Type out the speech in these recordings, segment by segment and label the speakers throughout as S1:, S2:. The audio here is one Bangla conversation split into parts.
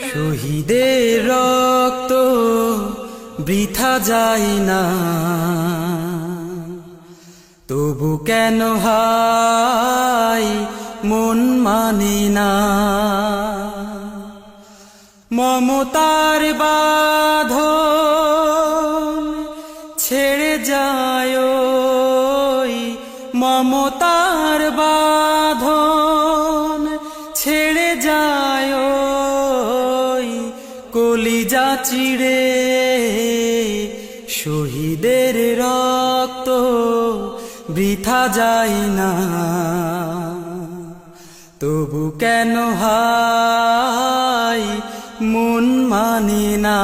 S1: শহীদের রক্ত বৃথা যায় না, তবু কেন হায় মন মানে না। মমতার বাঁধন ছেড়ে যায়, মমতার বাঁধন ছেড়ে যায়, কলিজা চিড়ে। শহীদের রক্ত বৃথা যায় না, তবু কেন হায় মন মানে না।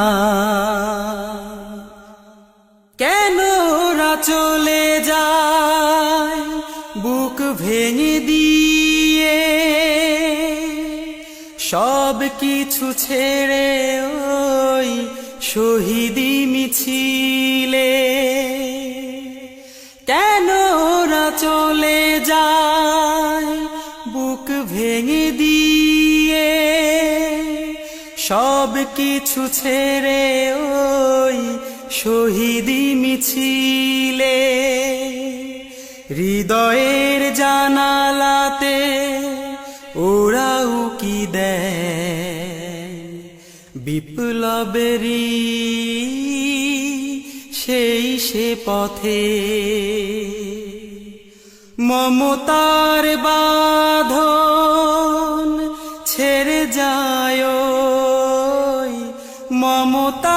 S1: কেন ওরা চলে যায় বুক ভেঙে দিয়ে, সব কিছু ছেড়ে ওই শহীদি মিছিলে। কেন ওরা চলে যায় বুক ভেঙে দিয়ে, সব কিছু ছেড়ে ওই শহীদি মিছিলে। হৃদয়ের জানালাতে ওরা উকি দেয় বিপ্লবেরই সেই সে পথে। মমতার বাঁধন ছেড়ে যায়, মমতা